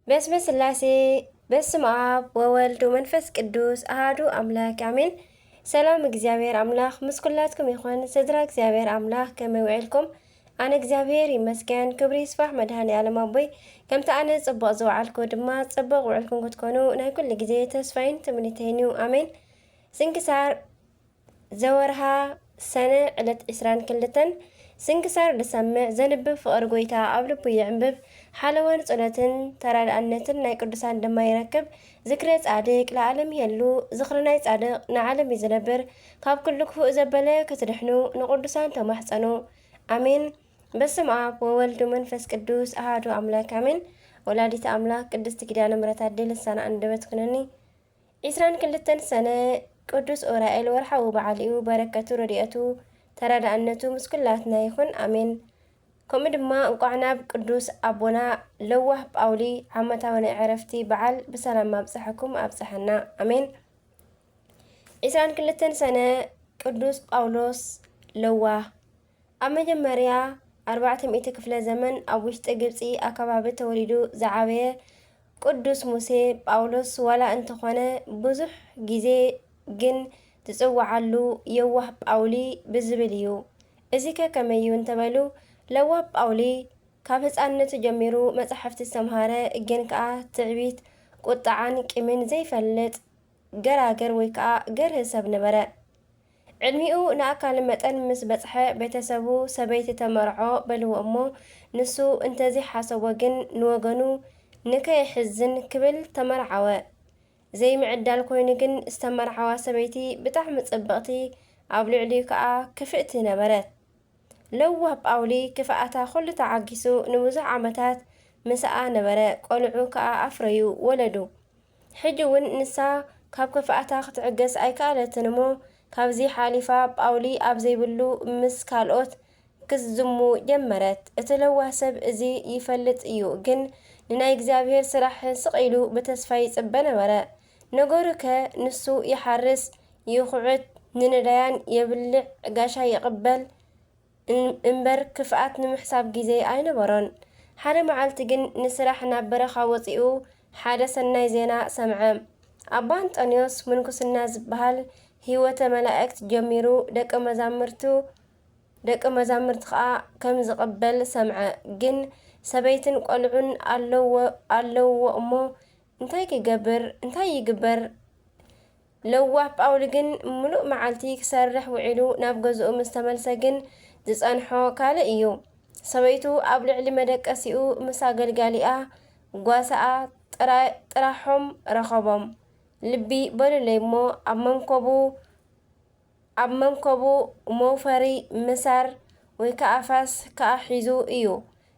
በስመ ስላሴ በስመ አብ ወወልድ ወመንፈስ ቅዱስ አሐዱ አምላክ አሜን። ሰላም እግዚአብሔር አምላክ ምስ ኩላትኩም ይኹን። ስድራ እግዚአብሔር አምላክ ከመይ ውዒልኩም? ኣነ እግዚአብሔር ይመስገን። ክብሪ ይስፋሕ መድኃኔዓለም ኣቦይ። ከምቲ ኣነ ጽቡቕ ዝወዓልኩ ድማ ጽቡቕ ውዕልኩም ክትኮኑ ናይ ኩሉ ግዜ ተስፋይን ትምኒተይን እዩ። ኣሜን። ስንክሳር ዘወርሃ ሰነ ዕለት 22 ስንክሳር ልሰምዕ ዘንብብ ፍቕሪ ጎይታ ኣብ ልቡ ይዕንብብ ሓለዋን ጸሎትን ተራድኣነትን ናይ ቅዱሳን ድማ ይረክብ። ዝክረ ጻድቅ ለዓለም ይህሉ ዝኽሪ ናይ ጻድቅ ንዓለም እዩ ዝነብር። ካብ ኩሉ ክፉእ ዘበለ ክትድሕኑ ንቅዱሳን ተማሕፀኑ ኣሜን። በስመ አብ ወወልድ ወመንፈስ ቅዱስ አሐዱ አምላክ አሜን። ወላዲተ አምላክ ቅድስት ኪዳነ ምሕረት ኣዴ ልሳነ አንደበት ኩነኒ 22 ሰነ ቅዱስ ዑራኤል ወርሓዊ በዓል እዩ። በረከቱ ረድኤቱ ተራዳእነቱ ምስ ኩላትና ይኹን አሜን። ከምኡ ድማ እንቋዕ ናብ ቅዱስ ኣቦና ለዋህ ጳውሊ ዓመታዊ ናይ ዕረፍቲ በዓል ብሰላም ኣብፅሐኩም ኣብፅሐና አሜን። 22 ሰነ ቅዱስ ጳውሎስ ለዋህ ኣብ መጀመርያ 400 ክፍለ ዘመን ኣብ ውሽጢ ግብፂ ኣከባቢ ተወሊዱ ዝዓበየ ቅዱስ ሙሴ ጳውሎስ ዋላ እንተኾነ ብዙሕ ግዜ ግን ትጽዋዓሉ የዋህ ጳውሊ ብዝብል እዩ። እዚ ከመይ እዩ እንተበሉ ለዋህ ጳውሊ ካብ ህፃንነቱ ጀሚሩ መጻሕፍቲ ዝተምሃረ ግን ከዓ ትዕቢት ቁጣዓን ቂምን ዘይፈልጥ ገራገር ወይ ከዓ ገርህ ሰብ ነበረ። ዕድሚኡ ንኣካል መጠን ምስ በጽሐ ቤተሰቡ ሰበይቲ ተመርዖ በልዎ እሞ ንሱ እንተዘይሓሰቦ ግን ንወገኑ ንከይሕዝን ክብል ተመርዓወ። ዘይምዕዳል ኮይኑ ግን ዝተመርዓዋ ሰበይቲ ብጣዕሚ ጽብቕቲ ኣብ ልዕሊኡ ከዓ ክፍእቲ ነበረት። ለዋህ ጳውሊ ክፍኣታ ኩሉ ተዓጊሱ ንብዙሕ ዓመታት ምስኣ ነበረ። ቆልዑ ከዓ ኣፍረዩ ወለዱ። ሕጂ እውን ንሳ ካብ ክፍኣታ ክትዕገስ ኣይከኣለትን እሞ ካብዚ ሓሊፋ ጳውሊ ኣብ ዘይብሉ ምስ ካልኦት ክዝሙ ጀመረት። እቲ ለዋህ ሰብ እዚ ይፈልጥ እዩ ግን ንናይ እግዚኣብሔር ስራሕ ስቕ ኢሉ ብተስፋ ይጽበ ነበረ። ነገሩ ከ ንሱ ይሓርስ ይኹዕት ንነዳያን የብልዕ ጋሻ ይቕበል እምበር ክፍኣት ንምሕሳብ ግዜ ኣይነበሮን። ሓደ መዓልቲ ግን ንስራሕ ናብ በረኻ ወፂኡ ሓደ ሰናይ ዜና ሰምዐ። ኣባ አንጦንዮስ ምንኩስና ዝበሃል ህይወተ መላእክት ጀሚሩ ደቀ መዛሙርት ከዓ ከም ዝቕበል ሰምዐ። ግን ሰበይትን ቆልዑን ኣለዎ እሞ እንታይ ይግበር? ለዋህ ጳውሊ ግን ሙሉእ መዓልቲ ክሰርሕ ውዒሉ ናብ ገዝኡ ምስ ተመልሰ ግን ዝጸንሖ ካልእ እዩ። ሰበይቱ ኣብ ልዕሊ መደቀሲኡ ምስ ኣገልጋሊኣ ጓሳኣ ጥራሖም ረኸቦም። ልቢ በሉለይ እሞ ኣብ መንከቡ መውፈሪ ምሳር ወይ ከዓ ፋስ ከዓ ሒዙ እዩ።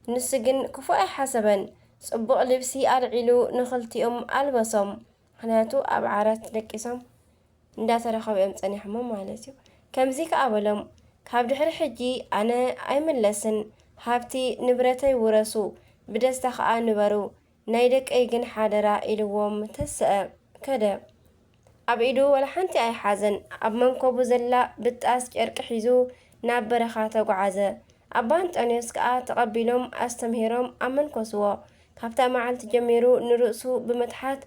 ንሱ ግን ክፉ ኣይሓሰበን። ጽቡቕ ልብሲ ኣልዒሉ ንኽልቲኦም ኣልበሶም። ምክንያቱ ኣብ ዓራት ደቂሶም እንዳተረኸቡ እዮም ጸኒሖሞም ማለት እዩ። ከምዚ ከዓ በሎም ካብ ድሕሪ ሕጂ ኣነ ኣይምለስን፣ ሃብቲ ንብረተይ ውረሱ፣ ብደስታ ከዓ ንበሩ፣ ናይ ደቀይ ግን ሓደራ ኢልዎም ተስአ ከደ። ኣብ ኢዱ ወላ ሓንቲ ኣይሓዘን። ኣብ መንከቡ ዘላ ብጣስ ጨርቂ ሒዙ ናብ በረኻ ተጓዓዘ። ኣባ አንጦንዮስ ከዓ ተቐቢሎም ኣስተምሂሮም ኣመንኮስዎ። ካብታ መዓልቲ ጀሚሩ ንርእሱ ብምትሓት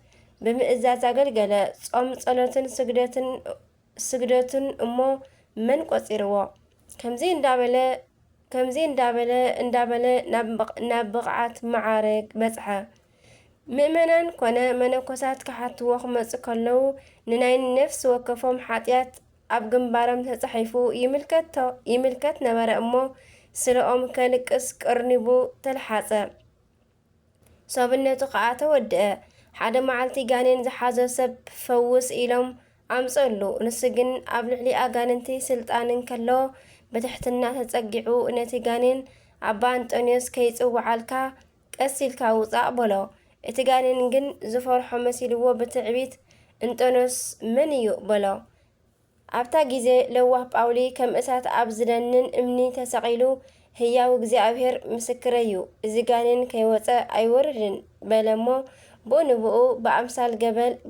ብምእዛዝ ኣገልገለ። ጾም ጸሎትን ስግደትን እሞ መን ቆጺርዎ። ከምዚ እንዳበለ ናብ ብቕዓት መዓርግ በጽሐ። ምእመናን ኮነ መነኮሳት ክሓትዎ ክመጽእ ከለዉ ንናይ ነፍሲ ወከፎም ሓጢኣት ኣብ ግንባሮም ተጻሒፉ ይምልከት ነበረ እሞ ስለኦም ከልቅስ ቅርኒቡ ተለሓጸ። ሰብነቱ ከዓ ተወድአ። ሓደ መዓልቲ ጋኔን ዝሓዞ ሰብ ፈውስ ኢሎም ኣምፀሉ። ንሱ ግን ኣብ ልዕሊ ኣጋንንቲ ስልጣንን ከለዎ ብትሕትና ተጸጊዑ ነቲ ጋኔን ኣባ አንጦንዮስ ከይጽውዓልካ ቀሲልካ ውፃእ በሎ። እቲ ጋኔን ግን ዝፈርሖ መሲልዎ ብትዕቢት እንጦንዮስ መን እዩ በሎ። ኣብታ ግዜ ለዋህ ጳውሊ ከም እሳት ኣብ ዝደንን እምኒ ተሰቒሉ ህያው እግዚኣብሔር ምስክረ እዩ እዚ ጋኔን ከይወፀ ኣይወርድን በለ እሞ ብኡ ንብኡ ብኣምሳል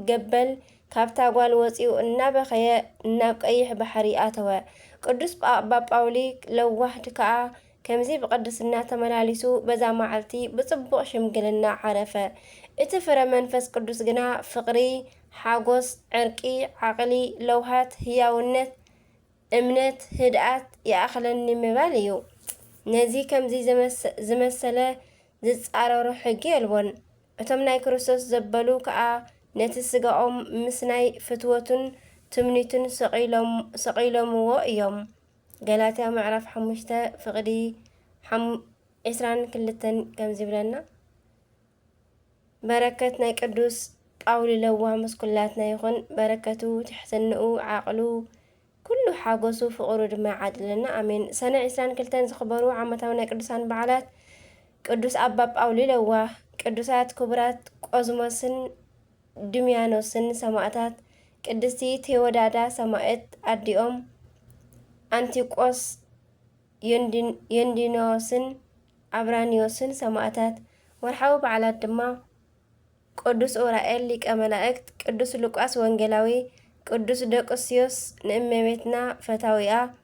ገበል ካብታ ጓል ወፂኡ እናበኸየ ናብ ቀይሕ ባሕሪ ኣተወ። ቅዱስ ኣባ ጳውሊ ለዋህ ከዓ كمزي بقدسنا تملاليسو بزا معلتي بصبق شمقلنا عرفة اتفر منفس قدس جنا فقري حاجوس عرقي عقلي لوهات هياونت امنت هدأت يأخلني مباليو نزي كمزي زمسله زتصارو حقي الون اتم ناي كريستوس زبلو كأ نتسقاهم مسناي فتوتن تمنيتن سقيلهم وإيوم قالاتها معرف حمشتا فقدي عسران كلتن كمزي بلنا بركة ناي قدوس قولي لوه مسكولاتنا يخون بركته تحسنقو عقلو كله حاجوسو فقرو دما عادلنا امين سنة عسران كلتن زخبرو عمتاونا قدوسان بعلات قدوس أباب أولي لواه قدوسات كبرات قزموسن دميانوسن سماعتات قدستي تيودادا سماعت أديوم أنتيقوس يندينوسن أبرانيوسن سماعتات ورحاو بعلات دما قدوس أورائيل ليك أملاكت قدوس لوقاس وانجلاوي قدوس دوكوسيوس نأممتنا فتاوية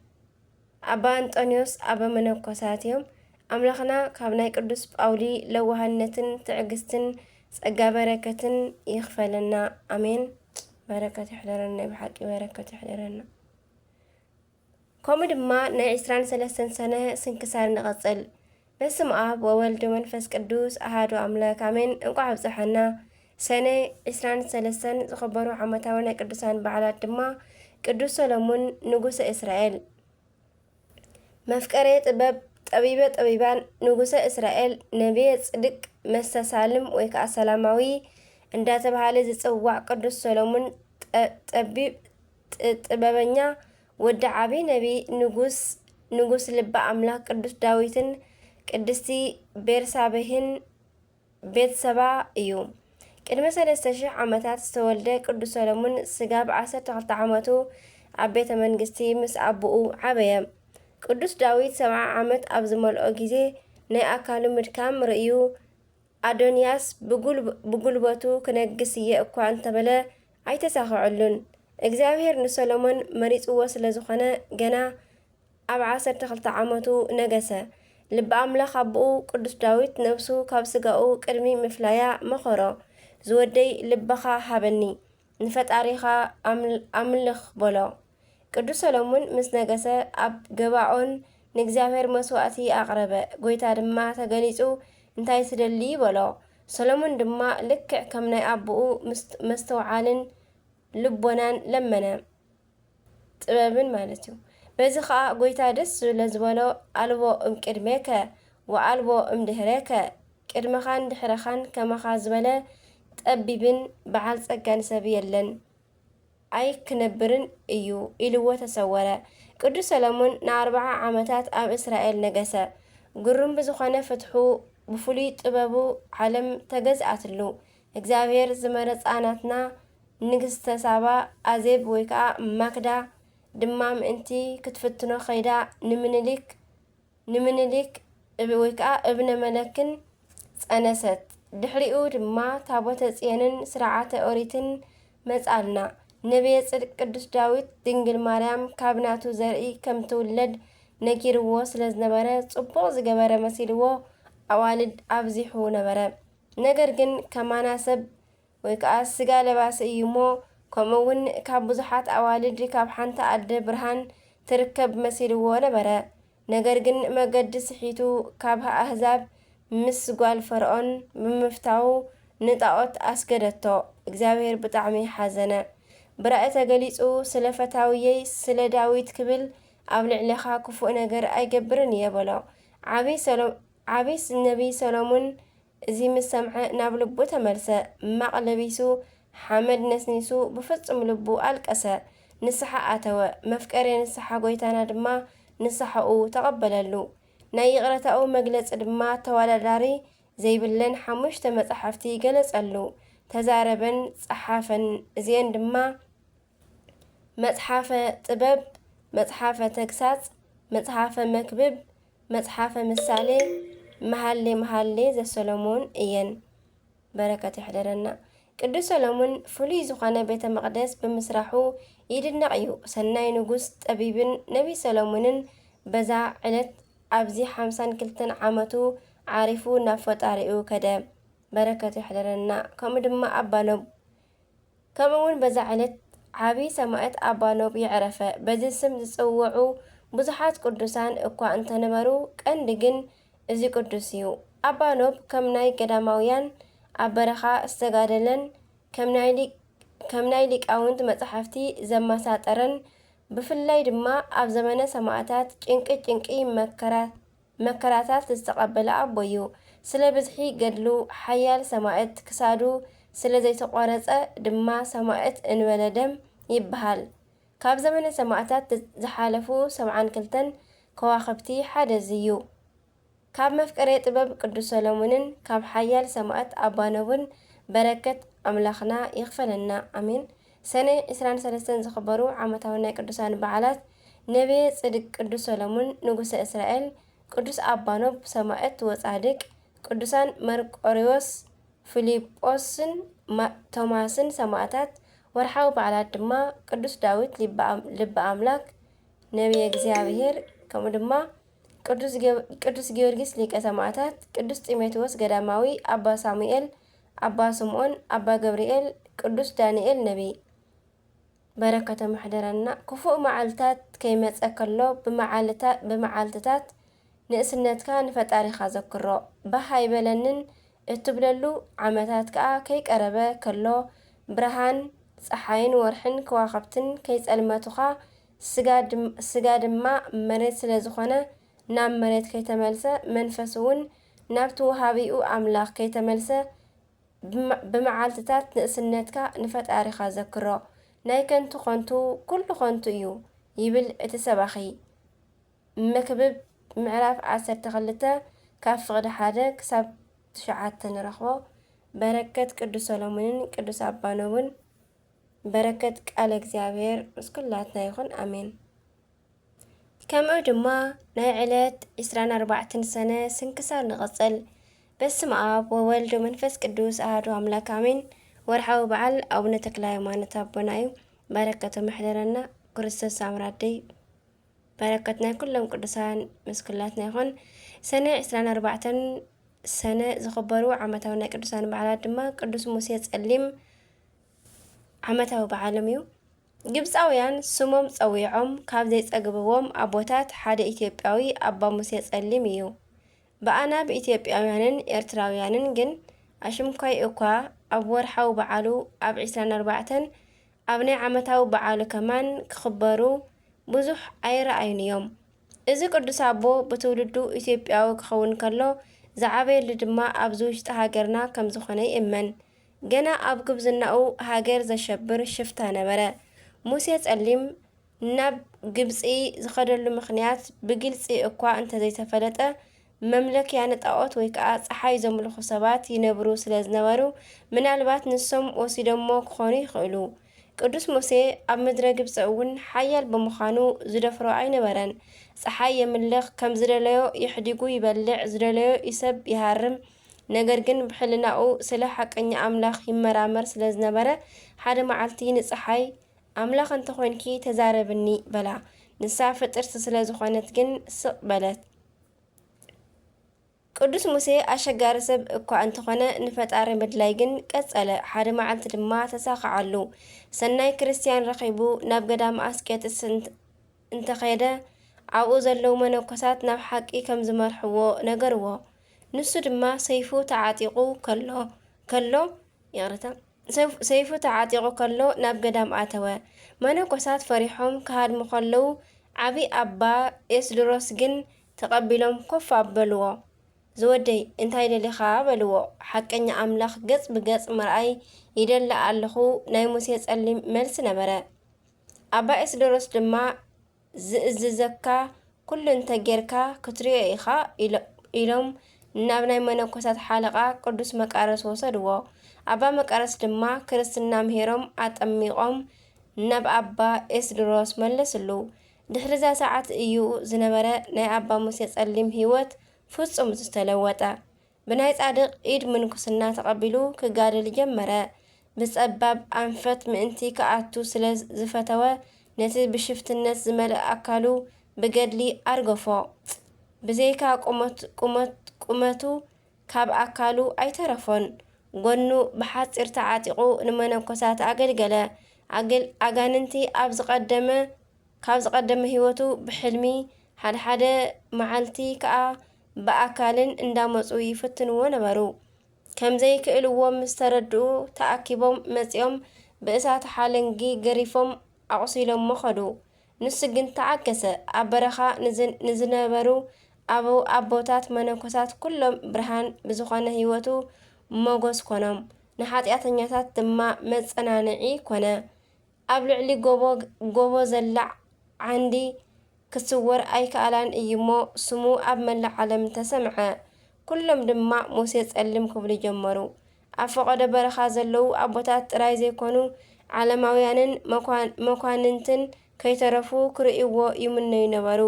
أبا أنطونيوس أبا منوكوساتيوم أملاخنا كابناي قدوس باولي لوهنتن تعقستن صقا بركتن يخفلنا أمين بركة يحضرنا بحق بركة يحضرنا كومي دما ناي 23 سنة سنكسار نغصل بسم آب وولد ومنفس قدوس أحدو أملاك أمين انقو عبزحنا سنة 23 زخبرو عمتاونا قدوسان بعلات دما قدوس سولومون نغوس إسرائيل مفكري طبب طبيبان نغوس إسرائيل نبي صدق مستسالم ويكا سلاماوي اندا تبهالي زصواع قدوس سولومون طببኛ ወዲ ዓቢ ነቢ ንጉስ ልባ አምላክ ቅዱስ ዳዊትን ቅድስቲ ቤርሳቤህን ቤተሰባ እዩ ቅድመ 3000 ዓመታት ዝተወልደ ቅዱስ ሰሎሞን ስጋ ብ12 ዓመቱ ኣብ ቤተ መንግስቲ ምስ አቡኡ ዓበየ ቅዱስ ዳዊት 70 ዓመት ኣብ ዝመልኦ ጊዜ ናይ ኣካሉ ምድካም ርእዩ አዶንያስ ብጉልበቱ ክነግስ እየ እኳ እንተበለ ኣይተሳኽዐሉን እግዚአብሔር ንሰሎሞን መሪጽዎ ስለዝኾነ ገና ኣብ 12 ዓመቱ ነገሰ ልብ አምላኽ አቡኡ ቅዱስ ዳዊት ነፍሱ ካብ ስጋኡ ቅድሚ ምፍላያ መኸሮ ዝወደይ ልበኻ ሃበኒ ንፈጣሪኻ አምልኽ በሎ ቅዱስ ሰሎሞን ምስ ነገሰ ኣብ ገባዖን ንእግዚአብሔር መስዋዕቲ ኣቕረበ ጎይታ ድማ ተገሊጹ እንታይ ትደሊ በሎ ሰሎሞን ድማ ልክዕ ከም ናይ አቡኡ መስተውዓልን ልቦናን ለመነ ጥበብን ማለት እዩ በዚ ከዓ ጎይታ ደስ ስለዝበሎ አልቦ እምቅድሜከ ወአልቦ እምድህረከ ቅድመኻን ድሕረኻን ከመኻ ዝበለ ጠቢብን በዓል ጸጋን ሰብ የለን ኣይ ክነብርን እዩ ኢልዎ ተሰወረ ቅዱስ ሰሎሞን ን40 ዓመታት ኣብ እስራኤል ነገሰ ግሩም ብዝኾነ ፍትሑ ብፍሉይ ጥበቡ ዓለም ተገዝኣትሉ እግዚአብሔር ዝመረፃናትና ንግስተ ሳባ ኣዜብ ወይ ከዓ ማክዳ ድማ ምእንቲ ክትፍትኖ ኸይዳ ንምንሊክ ወይ ከዓ እብነ መለክን ጸነሰት ድሕሪኡ ድማ ታቦተ ጽዮንን ስርዓተ ኦሪትን መጻልና ነቢየ ጽድቅ ቅዱስ ዳዊት ድንግል ማርያም ካብ ናቱ ዘርኢ ከም ትውለድ ነጊርዎ ስለ ዝነበረ ጽቡቕ ዝገበረ መሲልዎ ኣዋልድ ኣብዚሑ ነበረ ነገር ግን ከማና ሰብ ወይ ከዓ ስጋ ለባሲ እዩ እሞ ከምኡውን ካብ ብዙሓት ኣዋልድ ካብ ሓንቲ ኣደ ብርሃን ትርከብ መሲልዎ ነበረ ነገር ግን መገዲ ስሒቱ ካብ ኣህዛብ ምስ ጓል ፈርዖን ብምፍታው ንጣዖት ኣስገደቶ እግዚአብሔር ብጣዕሚ ሓዘነ ብራእይ ተገሊጹ ስለ ፈታውየይ ስለ ዳዊት ክብል ኣብ ልዕሊኻ ክፉእ ነገር ኣይገብርን እየ በሎ ዓብይ ነቢይ ሰሎሞን እዚ ምስ ሰምዐ ናብ ልቡ ተመልሰ ማቕ ለቢሱ ሓመድ ነስኒሱ ብፍጹም ልቡ ኣልቀሰ ንስሓ ኣተወ መፍቀሬ ንስሓ ጎይታና ድማ ንስሓኡ ተቐበለሉ ናይ ይቕረታኡ መግለፂ ድማ ተወዳዳሪ ዘይብለን 5 መጽሓፍቲ ገለጸሉ ተዛረበን ጸሓፈን እዚአን ድማ መጽሓፈ ጥበብ መጽሓፈ ተግሳጽ መጽሓፈ መክብብ መጽሓፈ ምሳሌ መሃሌ ዘሰሎሞን እየን በረከት ይሕደረና ቅዱስ ሰሎሞን ፍሉይ ዝኾነ ቤተ መቕደስ ብምስራሑ ይድነቕ እዩ ሰናይ ንጉስ ጠቢብን ነቢ ሰሎሞንን በዛ ዕለት أبزي 52 عامته عارفو نافطاريو كده بركة يحضرنا كم دم أبانوب كمون بزعلت عبي سمعت أبانوب يعرفه بزي سم تسوعو بزحات قدسان أكوا أنت نمرو كأندجن إزي قدسيو أبانوب كم ناي قدامويان أبرخا استغادلن كم نايليك أونت متحفتي زما ساترن بفلاي دما أب زمانة سماعتات ጭንቂ መከራታት ዝተቀበለ ኣቦዩ ስለ ብዝሒ ገድሉ ሓያል ሰማዕት ክሳዱ ስለ ዘይተቆረፀ ድማ ሰማዕት እንበለ ደም ይበሃል። ካብ ዘመነ ሰማዕታት ዝሓለፉ 72 ከዋኽብቲ ሓደ እዩ። ካብ መፍቀሬ ጥበብ ቅዱስ ሰሎሞንን ካብ ሓያል ሰማዕት ኣባኖብን በረከት ኣምላኽና ይኽፈለና ኣሜን። ሰነ 23 ዝኽበሩ ዓመታዊ ናይ ቅዱሳን በዓላት ነቢየ ጽድቅ ቅዱስ ሰሎሞን ንጉሰ እስራኤል፣ ቅዱስ ኣባኖብ ሰማዕት ወጻድቅ፣ ቅዱሳን መርቆሬዎስ፣ ፊልጶስን ቶማስን ሰማዕታት። ወርሓዊ በዓላት ድማ ቅዱስ ዳዊት ልበ ኣምላክ ነቢየ እግዚአብሔር፣ ከምኡ ድማ ቅዱስ ጊዮርጊስ ሊቀ ሰማዕታት፣ ቅዱስ ጢሞቴዎስ ገዳማዊ፣ ኣባ ሳሙኤል፣ ኣባ ስምዖን፣ ኣባ ገብርኤል፣ ቅዱስ ዳንኤል ነቢይ። በረከተ ማሕደረና ክፉእ መዓልታት ከይመፀ ከሎ ብመዓልትታት ንእስነትካ ንፈጣሪኻ ዘክሮ ባሃይበለንን እትብለሉ ዓመታት ከዓ ከይቀረበ ከሎ ብርሃን ፀሓይን ወርሕን ከዋኽብትን ከይጸልመቱኻ ስጋ ድማ መሬት ስለ ዝኾነ ናብ መሬት ከይተመልሰ መንፈስ እውን ናብቲ ወሃቢኡ ኣምላኽ ከይተመልሰ ብመዓልትታት ንእስነትካ ንፈጣሪኻ ዘክሮ ናይ ከንቱ ኾንቱ ኩሉ ኾንቱ እዩ ይብል እቲ ሰባኺ መክብብ ምዕራፍ 12 ካብ ፍቕዲ 1 ክሳብ 9 ንረኽቦ። በረከት ቅዱስ ሰሎሞንን ቅዱስ ኣባኖብን በረከት ቃለ እግዚአብሔር ምስ ኩላትና ይኹን ኣሜን። ከምኡ ድማ ናይ ዕለት 24 ሰነ ስንክሳር ንቐጽል። በስመ አብ ወወልድ ወመንፈስ ቅዱስ አሐዱ አምላክ አሜን። ወርሓዊ በዓል አቡነ ተክለ ሃይማኖት አቦና እዩ። በረከቱ መሕደረና ክርስቶስ ሳምራደይ በረከት ናይ ኩሎም ቅዱሳን ምስ ኩላትና ይኹን። ሰነ 24 ሰነ ዝኽበሩ ዓመታዊ ናይ ቅዱሳን በዓላት ድማ ቅዱስ ሙሴ ጸሊም ዓመታዊ በዓሎም እዩ። ግብፃውያን ስሞም ፀዊዖም ካብ ዘይጸግብዎም ኣቦታት ሓደ ኢትዮጵያዊ ኣባ ሙሴ ጸሊም እዩ። በኣና ብኢትዮጵያውያንን ኤርትራውያንን ግን ኣሽምኳይ እኳ ኣብ ወርሓዊ በዓሉ ኣብ 24 ኣብ ናይ ዓመታዊ በዓሉ ከማን ክኽበሩ ብዙሕ ኣይረኣዩን እዮም። እዚ ቅዱስ ኣቦ ብትውልዱ ኢትዮጵያዊ ክኸውን ከሎ ዝዓበየሉ ድማ ኣብዚ ውሽጢ ሃገርና ከም ዝኾነ ይእመን። ገና ኣብ ግብዝናኡ ሃገር ዘሸብር ሽፍታ ነበረ። ሙሴ ጸሊም ናብ ግብፂ ዝኸደሉ ምኽንያት ብግልፂ እኳ እንተዘይተፈለጠ መምለክያ ንጣዖት ወይ ከዓ ፀሓይ ዘምልኹ ሰባት ይነብሩ ስለ ዝነበሩ ምናልባት ንሶም ወሲዶሞ ክኾኑ ይኽእሉ። ቅዱስ ሙሴ ኣብ ምድረ ግብፂ እውን ሓያል ብምዃኑ ዝደፍሮ ኣይነበረን። ፀሓይ የምልኽ ከም ዝደለዮ ይሕዲጉ ይበልዕ ዝደለዮ ይሰብ ይሃርም። ነገር ግን ብሕልናኡ ስለ ሓቀኛ ኣምላኽ ይመራመር ስለ ዝነበረ ሓደ መዓልቲ ንፀሓይ ኣምላኽ እንተኾንኪ ተዛረብኒ በላ። ንሳ ፍጥርቲ ስለ ዝኾነት ግን ስቕ በለት። ቅዱስ ሙሴ ኣሸጋሪ ሰብ እኳ እንተኾነ ንፈጣሪ ምድላይ ግን ቀጸለ። ሓደ መዓልቲ ድማ ተሳኽዓሉ። ሰናይ ክርስቲያን ረኺቡ ናብ ገዳም ኣስቄጥስ እንተኸደ ኣብኡ ዘለዉ መነኮሳት ናብ ሓቂ ከም ዝመርሕዎ ነገርዎ። ንሱ ድማ ሰይፉ ተዓጢቑ ከሎ ናብ ገዳም ኣተወ። መነኮሳት ፈሪሖም ክሃድሙ ከለዉ ዓቢ ኣባ ኤስድሮስ ግን ተቐቢሎም ኮፍ ኣበልዎ። ዝወደይ እንታይ ደሊኻ በልዎ። ሓቀኛ ኣምላኽ ገጽ ብገጽ ምርኣይ ይደሊ ኣለኹ ናይ ሙሴ ጸሊም መልሲ ነበረ። ኣባ ኤስድሮስ ድማ ዝእዝዘካ ኩሉ እንተጌርካ ክትሪኦ ኢኻ ኢሎም ናብ ናይ መነኮሳት ሓለቓ ቅዱስ መቃረስ ወሰድዎ። ኣባ መቃረስ ድማ ክርስትና ምሂሮም ኣጠሚቖም ናብ ኣባ ኤስድሮስ መለስሉ። ድሕሪዛ ሰዓት እዩ ዝነበረ ናይ ኣባ ሙሴ ጸሊም ህይወት ፍጹም ዝተለወጠ። ብናይ ጻድቕ ኢድ ምንኩስና ተቐቢሉ ክጋድል ጀመረ። ብጸባብ ኣንፈት ምእንቲ ክኣቱ ስለ ዝፈተወ ነቲ ብሽፍትነት ዝመልእ ኣካሉ ብገድሊ ኣርገፎ። ብዘይካ ቁመቱ ካብ ኣካሉ ኣይተረፎን። ጎኑ ብሓፂር ተዓጢቑ ንመነኮሳት ኣገልገለ። ኣጋንንቲ ካብ ዝቐደመ ህይወቱ ብሕልሚ ሓደ መዓልቲ ከዓ ብኣካልን እንዳመፁ ይፍትንዎ ነበሩ። ከምዘይ ክእልዎም ዝተረድኡ ተኣኪቦም መፂኦም ብእሳት ሓለንጊ ገሪፎም ኣቑሲሎም ኸዱ። ንሱ ግን ተዓገሰ። ኣብ በረኻ ንዝነበሩ ኣቦታት መነኮሳት ኩሎም ብርሃን ብዝኾነ ህይወቱ ሞገስ ኮኖም፣ ንኃጢአተኛታት ድማ መጸናንዒ ኮነ። ኣብ ልዕሊ ጎቦ ዘላዕ ዓንዲ ክስወር ኣይከኣላን እዩሞ ስሙ ኣብ መላእ ዓለም ተሰምዐ። ኩሎም ድማ ሙሴ ጸሊም ክብሉ ጀመሩ። ኣብ ፈቐደ በረኻ ዘለዉ ኣቦታት ጥራይ ዘይኮኑ ዓለማውያንን መኳንንትን ከይተረፉ ክርእይዎ ይምነዩ ነበሩ።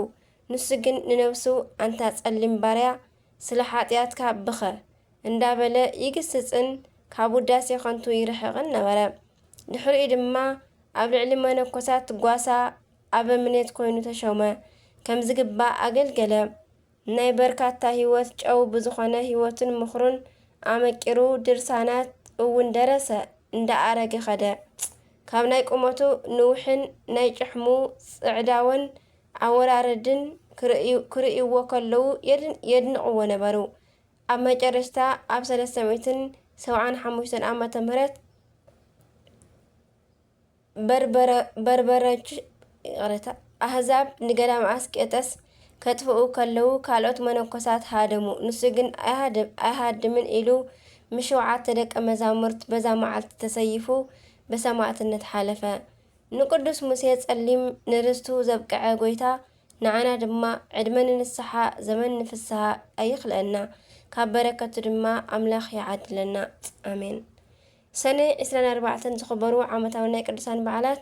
ንሱ ግን ንነብሱ ኣንታ ጸሊም ባርያ ስለ ኃጢአትካ ብኸ እንዳበለ ይግስጽን ካብ ውዳሴ ኸንቱ ይርሕቕን ነበረ። ድሕሪኡ ድማ ኣብ ልዕሊ መነኮሳት ጓሳ ኣበምኔት ኮይኑ ተሾመ። ከም ዝግባእ ኣገልገለ። ናይ በርካታ ህይወት ጨው ብዝኾነ ህይወትን ምኽሩን ኣመቂሩ ድርሳናት እውን ደረሰ። እንዳኣረገ ኸደ። ካብ ናይ ቁመቱ ንውሕን ናይ ጭሕሙ ጽዕዳውን ኣወራረድን ክርእይዎ ከለዉ የድንቕዎ ነበሩ። ኣብ መጨረሽታ ኣብ 375 ዓመተ ምህረት በርበረች ኣህዛብ ንገዳም ኣስቄጠስ ከጥፍኡ ከለዉ ካልኦት መነኮሳት ሃደሙ። ንሱ ግን ኣይሃድምን ኢሉ ም7 ደቀ መዛሙርት በዛ መዓልቲ ተሰይፉ በሰማዕትነት ሓለፈ። ንቅዱስ ሙሴ ጸሊም ንርስቱ ዘብቅዐ ጎይታ ንዓና ድማ ዕድመ ንንስሓ ዘመን ንፍስሓ ኣይኽለአና። ካብ በረከቱ ድማ ኣምላኽ ይዓድለና ኣሜን። ሰኔ 24 ዝኽበሩ ዓመታዊ ናይ ቅዱሳን በዓላት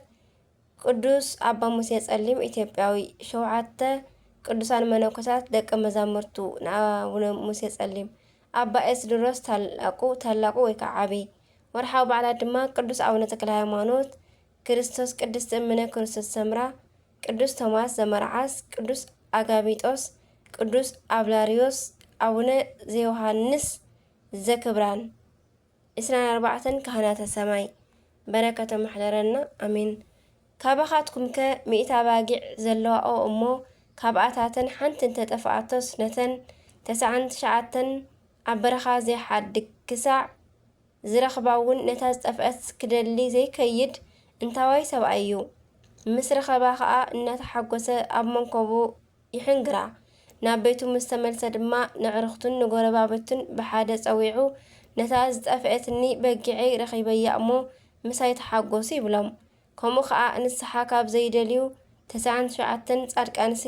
ቅዱስ ኣባ ሙሴ ጸሊም ኢትዮጵያዊ፣ 7 ቅዱሳን መነኮሳት ደቀ መዛሙርቱ ንኣቡነ ሙሴ ጸሊም፣ ኣባ ኤስድሮስ ታላቁ ወይ ከዓ ዓብይ። ወርሓዊ በዓላት ድማ ቅዱስ ኣቡነ ተክለ ሃይማኖት፣ ክርስቶስ ቅድስቲ እምነ ክርስቶስ ሰምራ፣ ቅዱስ ቶማስ ዘመርዓስ፣ ቅዱስ ኣጋቢጦስ፣ ቅዱስ አብላሪዮስ፣ ኣቡነ ዘዮሃንስ ዘክብራን። 24 ካህናተ ሰማይ በረከቶም መሕደረና ኣሜን። ካባኻትኩም ከ 100 ኣባጊዕ ዘለዋኦ እሞ ካብኣታተን ሓንቲን ተጠፍኣቶስ ነተን 99 ኣብ በረኻ ዘይሓድግ ክሳዕ ዝረኽባ እውን ነታ ዝጠፍአት ክደሊ ዘይከይድ እንታዋይ ሰብኣይ እዩ። ምስ ረኸባ ከዓ እናተሓጐሰ ኣብ መንከቡ ይሕንግራ። ናብ ቤቱ ምስ ተመልሰ ድማ ንዕርኽቱን ንጎረባብቱን ብሓደ ጸዊዑ ነታ ዝጠፍአትኒ በጊዐይ ረኺበያ እሞ ምሳይ ተሓጐሱ ይብሎም። ከምኡ ከዓ ንስሓ ካብ ዘይደልዩ 99 ጻድቃንሲ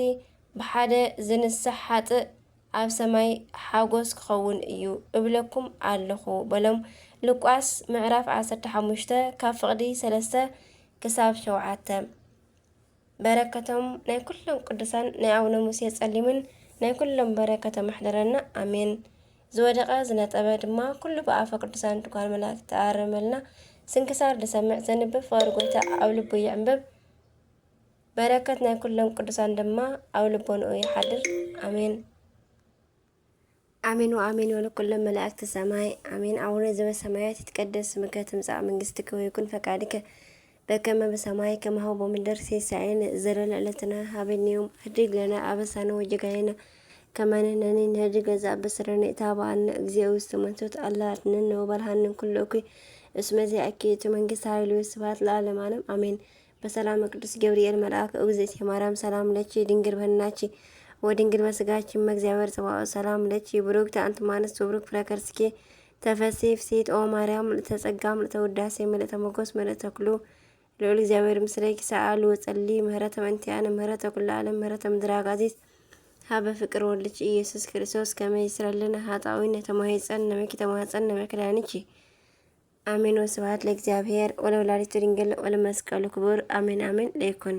ብሓደ ዝንስሕ ሓጥእ ኣብ ሰማይ ሓጐስ ክኸውን እዩ እብለኩም ኣለኹ በሎም። ሉቃስ ምዕራፍ 15 ካብ ፍቕዲ 3 ክሳብ 7። በረከቶም ናይ ኩሎም ቅዱሳን ናይ ኣቡነ ሙሴ ጸሊምን ናይ ኩሎም በረከቶም ኣሕደረና ኣሜን። ዝወደቐ ዝነጠበ ድማ ኩሉ ብኣፈ ቅዱሳን ትጓል መላእክቲ ተኣርመልና። ስንክሳር ዝሰምዕ ዘንብብ ፍቕሪ ጎይታ ኣብ ልቡ ይዕንብብ። በረከት ናይ ኩሎም ቅዱሳን ድማ ኣብ ልቦንኡ ይሓድር ኣሜን ኣሜን ወኣሜን። ወለኩሎም መላእክቲ ሰማይ ኣሜን። አቡነ ዘበሰማያት ይትቀደስ ስምከ ትምጻእ መንግሥትከ ወይኩን ፈቃድከ በከመ በሰማይ ከማሁ በምድር ሲሳየነ ዘለለ ዕለትነ ሀበነ ዮም ህድግ ለነ አበሳነ ወጌጋየነ ከመ ንሕነኒ ንህድግ ዘአበስረነ ኢታብአነ እግዚኦ ውስተ መንሱት አላ አድኅነነ ወባልሐነ ኩሉ እኩይ እስመ ዘአኪቱ መንግሥት ኃይሉ ወስብሐት ለዓለመ ዓለም አሜን። በሰላም ቅዱስ ገብርኤል መልአክ እግዝእትየ ማርያም ሰላም ለኪ ድንግል በህናቺ ወድንግል በስጋቺ እግዚአብሔር ጽባኦ ሰላም ለኪ ብሩክት አንቲ እምአንስት ወብሩክ ፍሬ ከርሥኪ ተፈሥሒ ፍሥሕት ኦ ማርያም ምልዕተ ጸጋ ምልዕተ ውዳሴ ምልዕተ ሞገስ ምልዕተ ኩሉ ልዑል እግዚአብሔር ምስለኪ ሰአሉ ወጸሊ ምህረተ መንቲአነ ምህረተ ኩሉ ዓለም ምህረተ ምድረ አጋዚዝ ሀበ ፍቅር ወልድኪ ኢየሱስ ክርስቶስ ከመ ይስረልነ ኃጣውኢነ ተማሂፀን ነመኪ ተማፀን ነመክዳንኪ አሜን። ወስብሐት ለእግዚአብሔር ወለወላዲቱ ድንግል ወለመስቀሉ ክቡር አሜን አሜን ለይኩን።